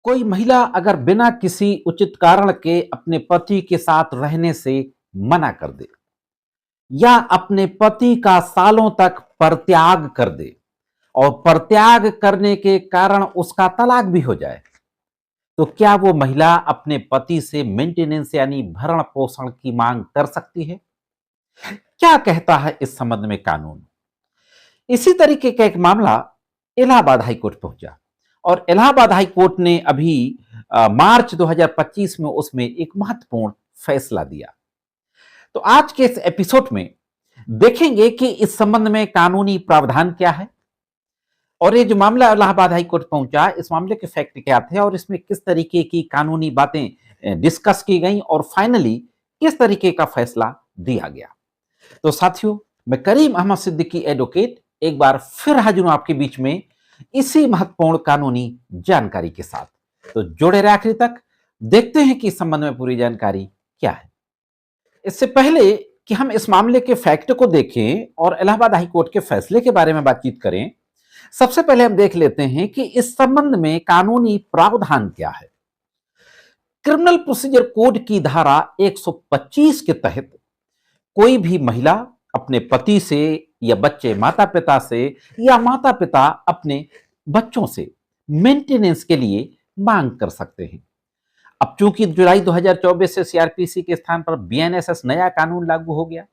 कोई महिला अगर बिना किसी उचित कारण के अपने पति के साथ रहने से मना कर दे या अपने पति का सालों तक परित्याग कर दे और परित्याग करने के कारण उसका तलाक भी हो जाए, तो क्या वो महिला अपने पति से मेंटेनेंस यानी भरण पोषण की मांग कर सकती है? क्या कहता है इस संबंध में कानून? इसी तरीके का एक मामला इलाहाबाद हाईकोर्ट पहुंचा और इलाहाबाद हाईकोर्ट ने अभी मार्च 2025 में उसमें एक महत्वपूर्ण फैसला दिया। तो आज के इस एपिसोड में देखेंगे कि इस संबंध में कानूनी प्रावधान क्या है और ये जो मामला इलाहाबाद हाईकोर्ट पहुंचा, इस मामले के फैक्ट क्या थे और इसमें किस तरीके की कानूनी बातें डिस्कस की गई और फाइनली किस तरीके का फैसला दिया गया। तो साथियों, मैं करीम अहमद सिद्दीकी एडवोकेट एक बार फिर हाजिर हूं आपके बीच में इसी महत्वपूर्ण कानूनी जानकारी के साथ। तो जुड़े रहे आखिर तक, देखते हैं कि इस संबंध में पूरी जानकारी क्या है। इससे पहले कि हम इस मामले के फैक्ट को देखें और इलाहाबाद हाईकोर्ट के फैसले के बारे में बातचीत करें, सबसे पहले हम देख लेते हैं कि इस संबंध में कानूनी प्रावधान क्या है। क्रिमिनल प्रोसीजर कोड की धारा 125 के तहत कोई भी महिला अपने पति से या बच्चे माता पिता से या माता पिता अपने बच्चों से मेंटेनेंस के लिए मांग कर सकते हैं। अब चूंकि जुलाई 2024 से सीआरपीसी के स्थान पर बीएनएसएस नया कानून लागू हो गया,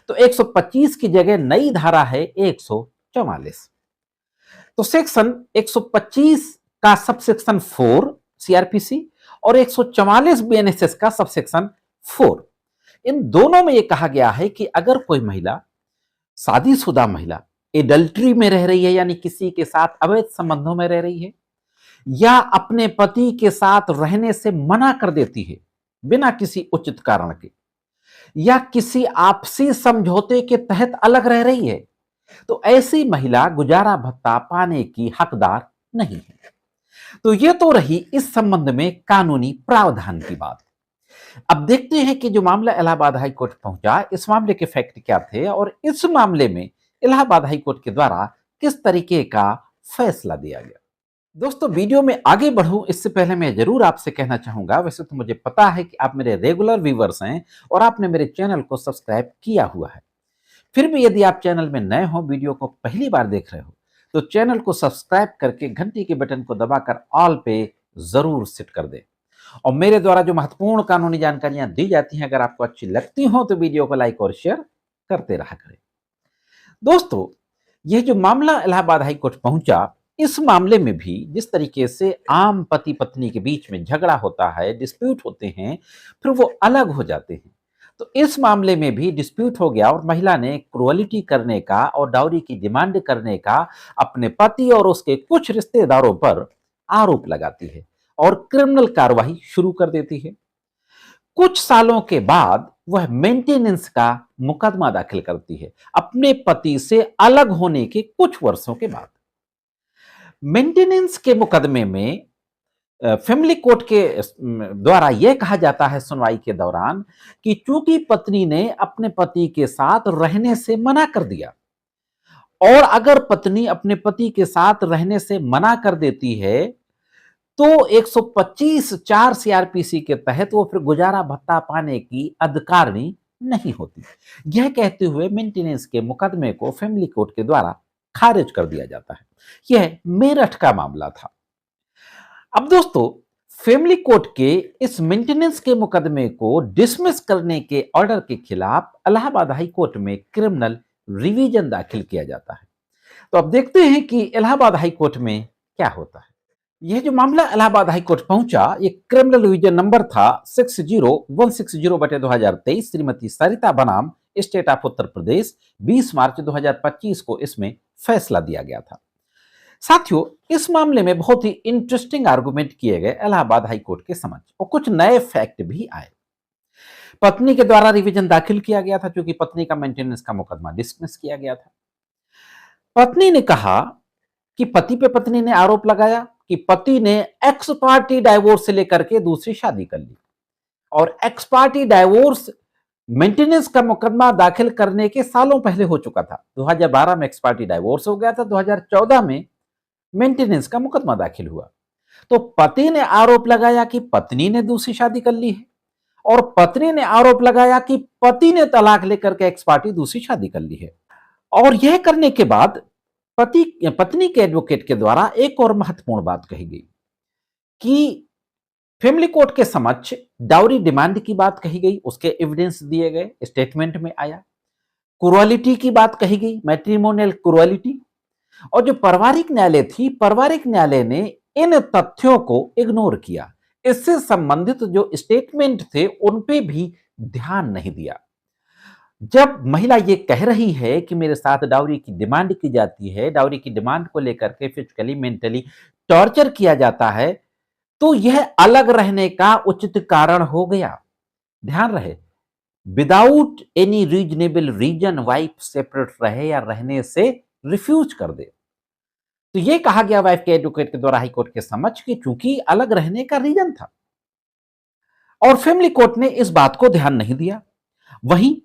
तो 125 की जगह नई धारा है 144। तो सेक्शन 125 का सबसेक्शन 4 सीआरपीसी और 144 बीएनएसएस का सबसेक्शन 4, इन दोनों में यह कहा गया है कि अगर कोई महिला, शादीशुदा महिला एडल्ट्री में रह रही है यानी किसी के साथ अवैध संबंधों में रह रही है या अपने पति के साथ रहने से मना कर देती है बिना किसी उचित कारण के या किसी आपसी समझौते के तहत अलग रह रही है, तो ऐसी महिला गुजारा भत्ता पाने की हकदार नहीं है। तो यह तो रही इस संबंध में कानूनी प्रावधान की बात। अब देखते हैं कि जो मामला इलाहाबाद हाईकोर्ट पहुंचा, इस मामले के फैक्ट क्या थे और इस मामले में इलाहाबाद हाईकोर्ट के द्वारा किस तरीके का फैसला दिया गया। दोस्तों, वीडियो में आगे बढ़ूं इससे पहले मैं जरूर आपसे कहना चाहूंगा, वैसे तो मुझे पता है कि आप मेरे रेगुलर व्यूवर्स हैं और आपने मेरे चैनल को सब्सक्राइब किया हुआ है, फिर भी यदि आप चैनल में नए हो, वीडियो को पहली बार देख रहे हो, तो चैनल को सब्सक्राइब करके घंटी के बटन को दबाकर ऑल पे जरूर सेट कर दें और मेरे द्वारा जो महत्वपूर्ण कानूनी जानकारियां दी जाती हैं, अगर आपको अच्छी लगती हो तो वीडियो को लाइक और शेयर करते रहा करें। दोस्तों, यह जो मामला इलाहाबाद हाईकोर्ट पहुंचा, इस मामले में भी जिस तरीके से आम पति पत्नी के बीच में झगड़ा होता है, डिस्प्यूट होते हैं, फिर वो अलग हो जाते हैं, तो इस मामले में भी डिस्प्यूट हो गया और महिला ने क्रुअलिटी करने का और डाउरी की डिमांड करने का अपने पति और उसके कुछ रिश्तेदारों पर आरोप लगाती है और क्रिमिनल कार्रवाई शुरू कर देती है। कुछ सालों के बाद वह मेंटेनेंस का मुकदमा दाखिल करती है अपने पति से अलग होने के कुछ वर्षों के बाद। मेंटेनेंस के मुकदमे में फैमिली कोर्ट के द्वारा यह कहा जाता है सुनवाई के दौरान कि चूंकि पत्नी ने अपने पति के साथ रहने से मना कर दिया और अगर पत्नी अपने पति के साथ रहने से मना कर देती है तो 125(4) सीआरपीसी के तहत वो फिर गुजारा भत्ता पाने की अधिकारिणी नहीं होती। यह कहते हुए मेंटेनेंस के मुकदमे को फैमिली कोर्ट के द्वारा खारिज कर दिया जाता है। यह मेरठ का मामला था। अब दोस्तों, फैमिली कोर्ट के इस मेंटेनेंस के मुकदमे को डिसमिस करने के ऑर्डर के खिलाफ इलाहाबाद हाई कोर्ट में क्रिमिनल रिवीजन दाखिल किया जाता है। तो अब देखते हैं कि इलाहाबाद हाई कोर्ट में क्या होता है। यह जो मामला इलाहाबाद हाई कोर्ट पहुंचा, ये क्रिमिनल रिवीजन नंबर था 60160/2023। श्रीमती सरिता बनाम स्टेट ऑफ उत्तर प्रदेश 20 मार्च 2025 को इसमें फैसला दिया गया था। साथियों, इस मामले में बहुत ही इंटरेस्टिंग आर्गुमेंट किए गए इलाहाबाद हाई कोर्ट के समक्ष और कुछ नए फैक्ट भी आए। पत्नी के द्वारा रिवीजन दाखिल किया गया था क्योंकि पत्नी का मेंटेनेंस का मुकदमा डिसमिस किया गया था। पत्नी ने कहा कि पति पे पत्नी ने आरोप लगाया कि पति ने एक्स पार्टी डाइवोर्स से लेकर के दूसरी शादी कर ली और एक्स पार्टी डाइवोर्स मेंटेनेंस का मुकदमा दाखिल करने के सालों पहले हो चुका था। 2012 में एक्स पार्टी डाइवोर्स हो गया था, 2014 में मेंटेनेंस का मुकदमा दाखिल हुआ। तो पति ने आरोप लगाया कि पत्नी ने दूसरी शादी कर ली है, और पत्नी ने आरोप लगाया कि पति ने तलाक लेकर के एक्स पार्टी दूसरी शादी कर ली है। और यह करने के बाद पति पत्नी के एडवोकेट के द्वारा एक और महत्वपूर्ण बात कही गई कि फैमिली कोर्ट के समक्ष डाउरी डिमांड की बात कही गई, उसके एविडेंस दिए गए, स्टेटमेंट में आया। क्रूअलिटी की बात कही गई, मैट्रिमोनियल क्रूअलिटी। और जो पारिवारिक न्यायालय थी, पारिवारिक न्यायालय ने इन तथ्यों को इग्नोर किया। इससे संबंधित जो स्टेटमेंट थे उन पे भी ध्यान नहीं दिया। जब महिला ये कह रही है कि मेरे साथ डाउरी की डिमांड की जाती है, डाउरी की डिमांड को लेकर के फिजिकली मेंटली टॉर्चर किया जाता है, तो यह अलग रहने का उचित कारण हो गया। ध्यान रहे, without any reasonable reason wife separate रहे या रहने से रिफ्यूज कर दे। तो यह कहा गया वाइफ के एडवोकेट के द्वारा हाईकोर्ट के समक्ष कि चूंकि अलग रहने का रीजन था, और फैमिली कोर्ट ने इस बात को ध्यान नहीं दिया। वहीं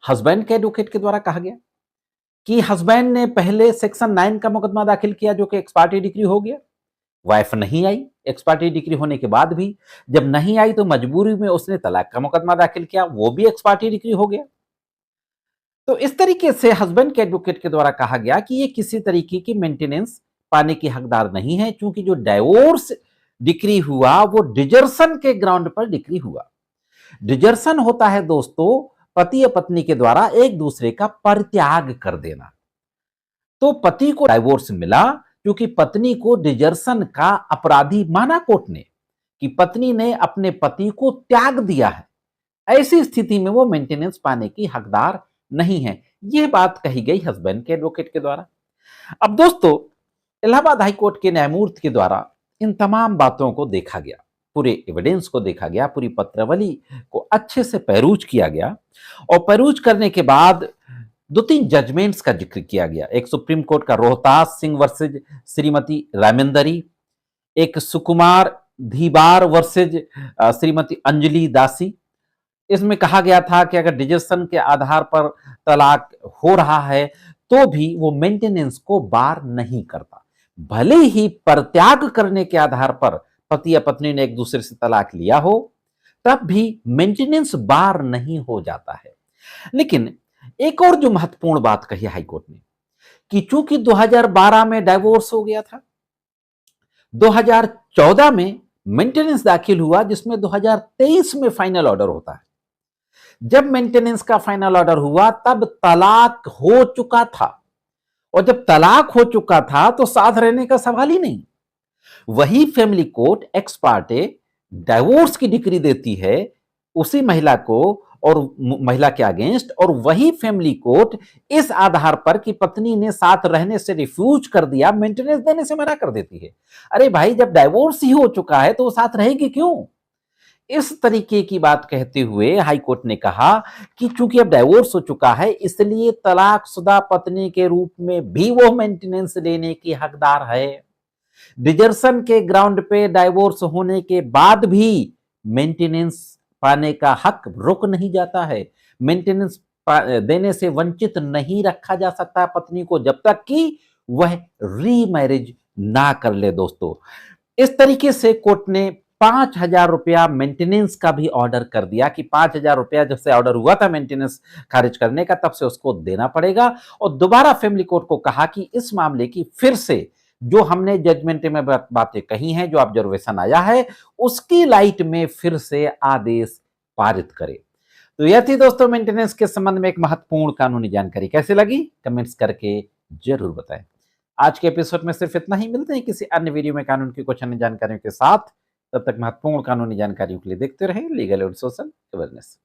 हस्बैंड के एडवोकेट के द्वारा कहा गया कि हस्बैंड ने पहले सेक्शन 9 का मुकदमा दाखिल किया, जो कि एक्सपार्टी डिग्री हो गया। वाइफ नहीं आई, एक्सपार्टी डिग्री होने के बाद भी जब नहीं आई तो मजबूरी में उसने तलाक का मुकदमा दाखिल किया, वो भी एक्सपार्टी डिग्री हो गया। तो इस तरीके से हस्बैंड के एडवोकेट के द्वारा कहा गया कि ये किसी तरीके की मेंटेनेंस पाने की हकदार नहीं है, क्योंकि जो डाइवोर्स डिक्री हुआ वो डिजर्सन के ग्राउंड पर डिक्री हुआ। डिजर्सन होता है दोस्तों पति या पत्नी के द्वारा एक दूसरे का परित्याग कर देना। तो पति को डाइवोर्स मिला क्योंकि पत्नी को डिजर्सन का अपराधी माना कोर्ट ने, कि पत्नी ने अपने पति को त्याग दिया है। ऐसी स्थिति में वो मेंटेनेंस पाने की हकदार नहीं है। यह बात कही गई हस्बैंड के एडवोकेट के द्वारा। अब दोस्तों, इलाहाबाद हाईकोर्ट के न्यायमूर्ति के द्वारा इन तमाम बातों को देखा गया, पूरे एविडेंस को देखा गया, पूरी पत्रावली को अच्छे से पेरूज किया गया, और पेरूज करने के बाद 2-3 जजमेंट्स का जिक्र किया गया। एक सुप्रीम कोर्ट का रोहतास सिंह वर्सेज श्रीमती रामेंदरी, एक सुकुमार धीबार वर्सेज श्रीमती अंजलि दासी। इसमें कहा गया था कि अगर डिजर्सन के आधार पर तलाक हो रहा है तो भी वो मेंटेनेंस को बार नहीं करता। भले ही परित्याग करने के आधार पर पति या पत्नी ने एक दूसरे से तलाक लिया हो, तब भी मेंटेनेंस बार नहीं हो जाता है। लेकिन एक और जो महत्वपूर्ण बात कही हाईकोर्ट ने, कि चूंकि 2012 में डाइवोर्स हो गया था, 2014 में मेंटेनेंस दाखिल हुआ, जिसमें 2023 में फाइनल ऑर्डर होता है। जब मेंटेनेंस का फाइनल ऑर्डर हुआ तब तलाक हो चुका था, और जब तलाक हो चुका था तो साथ रहने का सवाल ही नहीं। वही family court x Partey divorce की डिक्री देती है उसी महिला को और महिला के अगेंस्ट, और वही फैमिली कोर्ट इस आधार पर कि पत्नी ने साथ रहने से रिफ्यूज कर दिया, मेंटेनेंस देने से मना कर देती है। अरे भाई, जब डाइवोर्स ही हो चुका है तो वो साथ रहेगी क्यों? इस तरीके की बात कहते हुए हाई कोर्ट ने कहा कि चूंकि अब डाइवोर्स हो चुका है, इसलिए तलाकशुदा पत्नी के रूप में भी वो मेंटेनेंस लेने की हकदार है। डिजर्सन के ग्राउंड पे डाइवोर्स होने के बाद भी मेंटेनेंस पाने का हक रुक नहीं जाता है। मेंटेनेंस देने से वंचित नहीं रखा जा सकता पत्नी को, जब तक कि वह रीमैरिज ना कर ले। दोस्तों, इस तरीके से कोर्ट ने 5,000 रुपया मेंटेनेंस का भी ऑर्डर कर दिया कि 5,000 रुपया जब से ऑर्डर हुआ था मेंटेनेंस खारिज करने का, तब से उसको देना पड़ेगा। और दोबारा फैमिली कोर्ट को कहा कि इस मामले की फिर से जो हमने जजमेंट में बातें कही हैं, जो ऑब्जर्वेशन आया है, उसकी लाइट में फिर से आदेश पारित करे। तो यह थी दोस्तों मेंटेनेंस के संबंध में एक महत्वपूर्ण कानूनी जानकारी। कैसे लगी कमेंट्स करके जरूर बताएं। आज के एपिसोड में सिर्फ इतना ही। मिलते हैं किसी अन्य वीडियो में कानून की कुछ अन्य जानकारियों के साथ। तब तक महत्वपूर्ण कानूनी जानकारियों के लिए देखते रहें लीगल एंड सोशल अवेयरनेस।